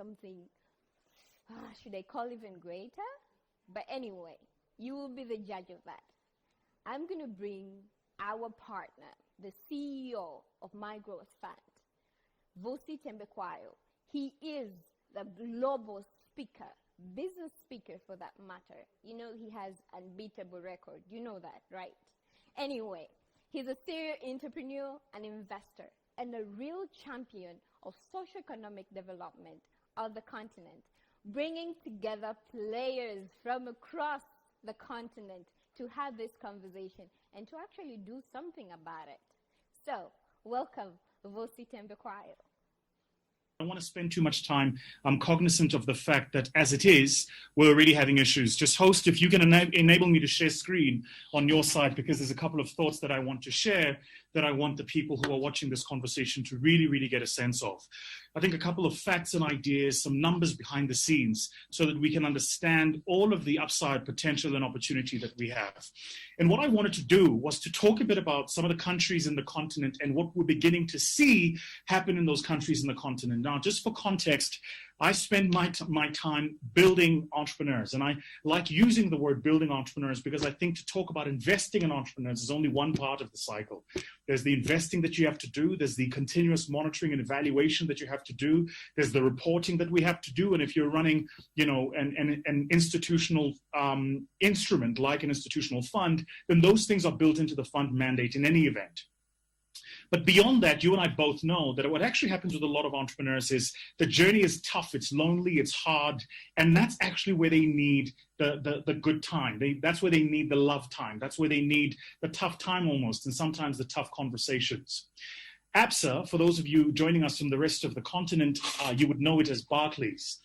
something, should I call even greater? But anyway, you will be the judge of that. I'm going to bring our partner, the CEO of My Growth Fund, Vusi Presentation. He is the global speaker, business speaker for that matter. You know, he has unbeatable record. You know that, right? Anyway, he's a serial entrepreneur and investor and a real champion of socioeconomic development of the continent, bringing together players from across the continent to have this conversation and to actually do something about it. So, welcome, Vusi Presentation. I don't want to spend too much time. I'm cognizant of the fact that as it is, we're already having issues. Just host, if you can enable me to share screen on your side, because there's a couple of thoughts that I want to share that I want the people who are watching this conversation to really get a sense of. I think a couple of facts and ideas, some numbers behind the scenes, so that we can understand all of the upside potential and opportunity that we have. And what I wanted to do was to talk a bit about some of the countries in the continent and what we're beginning to see happen in those countries in the continent. Now, just for context, I spend my time building entrepreneurs, and I like using the word building entrepreneurs because I think to talk about investing in entrepreneurs is only one part of the cycle. There's the investing that you have to do, there's the continuous monitoring and evaluation that you have to do, there's the reporting that we have to do, and if you're running, you know, an institutional instrument like an institutional fund, then those things are built into the fund mandate in any event. But beyond that, you and I both know that what actually happens with a lot of entrepreneurs is the journey is tough, it's lonely, it's hard, and that's actually where they need the good time. That's where they need the love time. That's where they need the tough time almost, and sometimes the tough conversations. ABSA, for those of you joining us from the rest of the continent, you would know it as Barclays,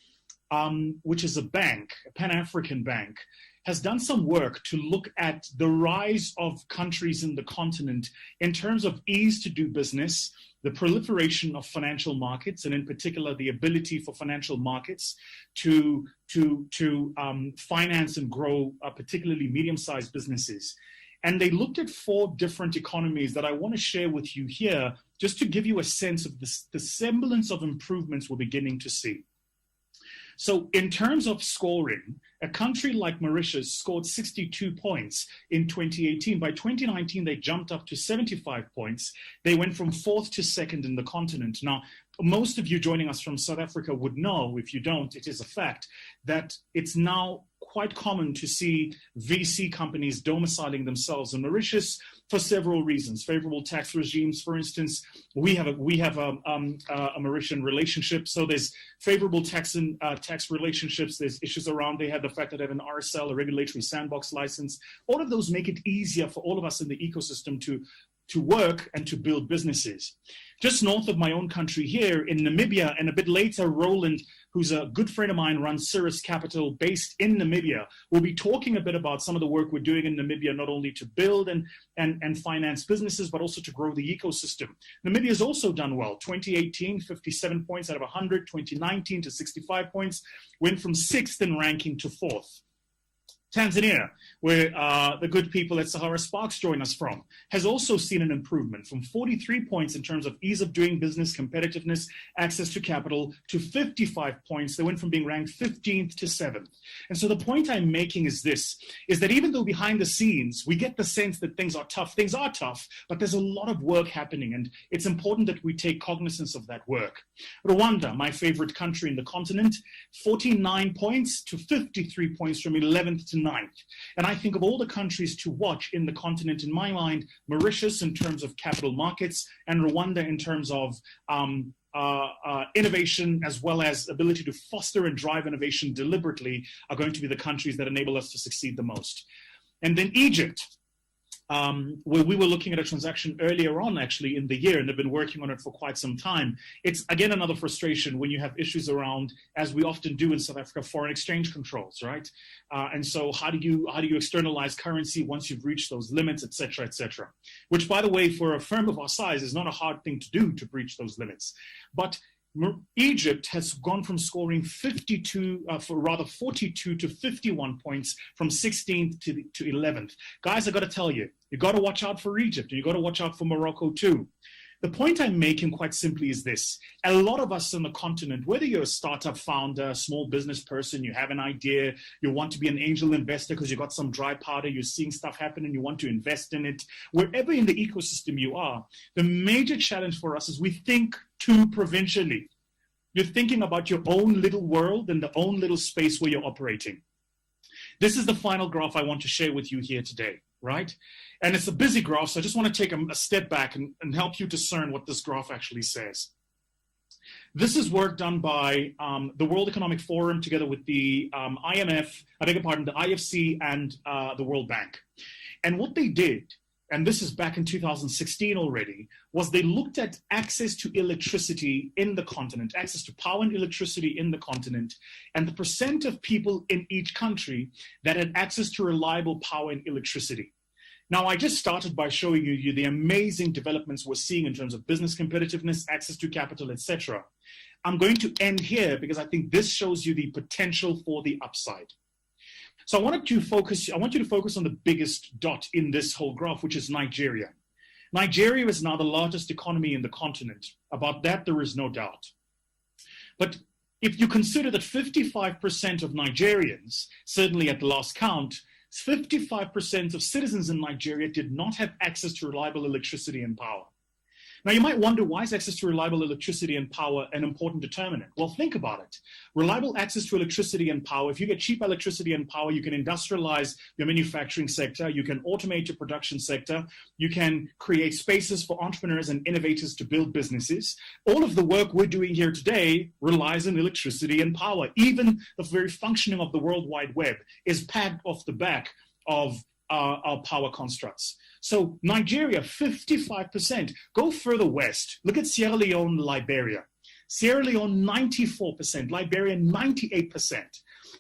which is a bank, a Pan-African bank, has done some work to look at the rise of countries in the continent in terms of ease to do business, the proliferation of financial markets, and in particular, the ability for financial markets to finance and grow particularly medium-sized businesses. And they looked at 4 different economies that I want to share with you here, just to give you a sense of the semblance of improvements we're beginning to see. So in terms of scoring, a country like Mauritius scored 62 points in 2018. By 2019, they jumped up to 75 points. They went from 4th to 2nd in the continent. Now, most of you joining us from South Africa would know, if you don't, it is a fact, that it's now quite common to see VC companies domiciling themselves in Mauritius for several reasons. Favorable tax regimes, for instance. We have a Mauritian relationship, so there's favorable tax relationships. There's issues around. They have the fact that they have an RSL, a regulatory sandbox license. All of those make it easier for all of us in the ecosystem to work and to build businesses. Just north of my own country here in Namibia, and a bit later, Roland, who's a good friend of mine, runs Cirrus Capital based in Namibia. We'll be talking a bit about some of the work we're doing in Namibia, not only to build and finance businesses, but also to grow the ecosystem. Namibia has also done well. 2018, 57 points out of 100, 2019 to 65 points, went from 6th in ranking to 4th. Tanzania, where the good people at Sahara Sparks join us from, has also seen an improvement from 43 points in terms of ease of doing business, competitiveness, access to capital, to 55 points. They went from being ranked 15th to 7th. And so the point I'm making is this, is that even though behind the scenes, we get the sense that things are tough, but there's a lot of work happening, and it's important that we take cognizance of that work. Rwanda, my favorite country in the continent, 49 points to 53 points from 11th to 9th. And I think of all the countries to watch in the continent, in my mind, Mauritius in terms of capital markets, and Rwanda in terms of innovation, as well as ability to foster and drive innovation deliberately, are going to be the countries that enable us to succeed the most. And then Egypt, where we were looking at a transaction earlier on actually in the year, and have been working on it for quite some time. It's again another frustration when you have issues around, as we often do in South Africa, foreign exchange controls, right? And so how do you externalize currency once you've reached those limits, et cetera, which, by the way, for a firm of our size is not a hard thing to do, to breach those limits. But Egypt has gone from scoring 42 to 51 points from 16th to 11th. Guys, I got to tell you, you got to watch out for Egypt, and you got to watch out for Morocco too. The point I'm making quite simply is this. A lot of us on the continent, whether you're a startup founder, small business person, you have an idea, you want to be an angel investor because you got some dry powder, you're seeing stuff happen and you want to invest in it, wherever in the ecosystem you are, the major challenge for us is we think too provincially. You're thinking about your own little world and the own little space where you're operating. This is the final graph I want to share with you here today, right? And it's a busy graph, so I just want to take a step back and help you discern what this graph actually says. This is work done by the World Economic Forum together with the IMF, I beg your pardon, the IFC and the World Bank. And what they did, and this is back in 2016 already, was they looked at access to electricity in the continent, access to power and electricity in the continent, and the percent of people in each country that had access to reliable power and electricity. Now, I just started by showing you the amazing developments we're seeing in terms of business competitiveness, access to capital, etc. I'm going to end here because I think this shows you the potential for the upside. So I want you to focus on the biggest dot in this whole graph, which is Nigeria. Nigeria is now the largest economy in the continent. About that, there is no doubt. But if you consider that 55% of Nigerians, certainly at the last count, 55% of citizens in Nigeria did not have access to reliable electricity and power. Now, you might wonder, why is access to reliable electricity and power an important determinant? Well, think about it. Reliable access to electricity and power, if you get cheap electricity and power, you can industrialize your manufacturing sector, you can automate your production sector, you can create spaces for entrepreneurs and innovators to build businesses. All of the work we're doing here today relies on electricity and power. Even the very functioning of the World Wide Web is packed off the back of our power constructs. So Nigeria, 55%. Go further west. Look at Sierra Leone, Liberia. Sierra Leone, 94%. Liberia, 98%.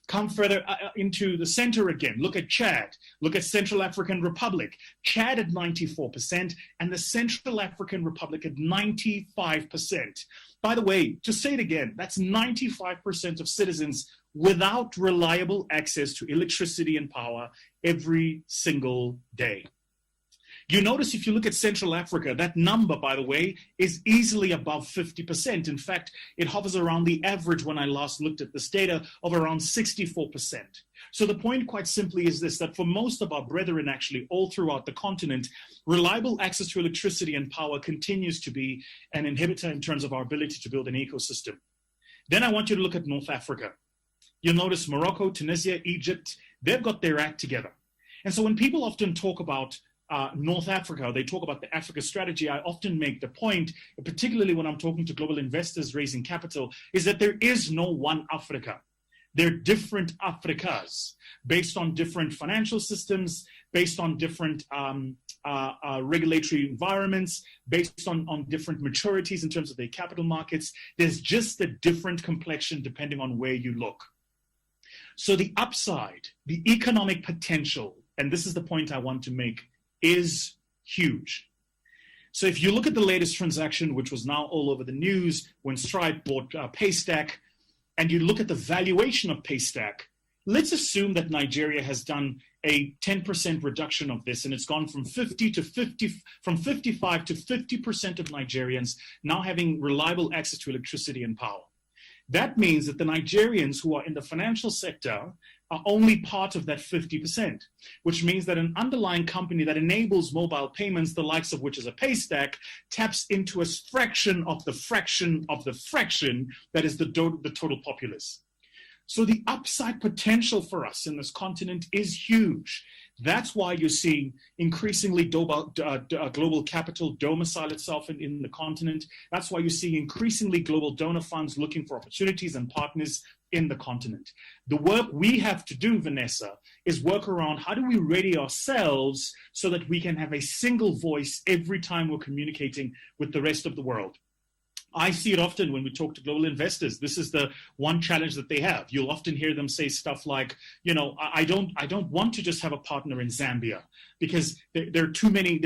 Come further into the center again. Look at Chad. Look at Central African Republic. Chad at 94% and the Central African Republic at 95%. By the way, to say it again, that's 95% of citizens without reliable access to electricity and power every single day. You notice if you look at Central Africa, that number, by the way, is easily above 50%. In fact, it hovers around the average when I last looked at this data of around 64%. So the point quite simply is this, that for most of our brethren actually all throughout the continent, reliable access to electricity and power continues to be an inhibitor in terms of our ability to build an ecosystem. Then I want you to look at North Africa. You'll notice Morocco, Tunisia, Egypt, they've got their act together. And so when people often talk about North Africa, they talk about the Africa strategy, I often make the point, particularly when I'm talking to global investors raising capital, is that there is no one Africa. There are different Africas based on different financial systems, based on different regulatory environments, based on different maturities in terms of their capital markets. There's just a different complexion depending on where you look. So the upside, the economic potential, and this is the point I want to make, is huge. So if you look at the latest transaction, which was now all over the news, when Stripe bought Paystack, and you look at the valuation of Paystack, let's assume that Nigeria has done a 10% reduction of this, and it's gone from 55 to 50% of Nigerians now having reliable access to electricity and power. That means that the Nigerians who are in the financial sector are only part of that 50%, which means that an underlying company that enables mobile payments, the likes of which is a Paystack, taps into a fraction of the fraction of the fraction that is the total populace. So the upside potential for us in this continent is huge. That's why you're seeing increasingly global capital domicile itself in the continent. That's why you're seeing increasingly global donor funds looking for opportunities and partners in the continent. The work we have to do, Vanessa, is work around how do we ready ourselves so that we can have a single voice every time we're communicating with the rest of the world. I see it often when we talk to global investors. This is the one challenge that they have. You'll often hear them say stuff like, you know, I don't want to just have a partner in Zambia because there are too many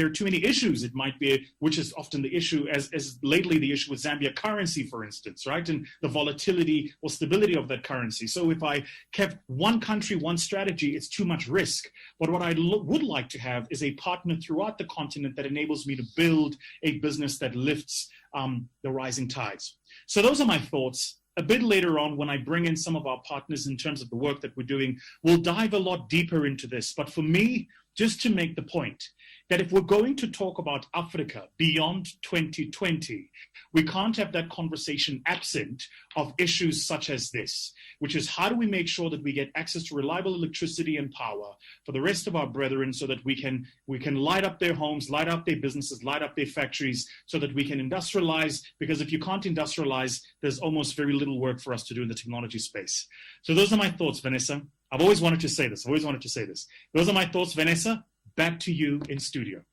issues. It might be, which is often the issue, as lately the issue with Zambia currency, for instance, right? And the volatility or stability of that currency. So if I kept one country, one strategy, it's too much risk. But what I would like to have is a partner throughout the continent that enables me to build a business that lifts the rising tides. So those are my thoughts. A bit later on, when I bring in some of our partners in terms of the work that we're doing, we'll dive a lot deeper into this. But for me, just to make the point that if we're going to talk about Africa beyond 2020, we can't have that conversation absent of issues such as this, which is how do we make sure that we get access to reliable electricity and power for the rest of our brethren so that we can light up their homes, light up their businesses, light up their factories so that we can industrialize, because if you can't industrialize, there's almost very little work for us to do in the technology space. So those are my thoughts, Vanessa. I've always wanted to say this. Those are my thoughts, Vanessa. Back to you in studio.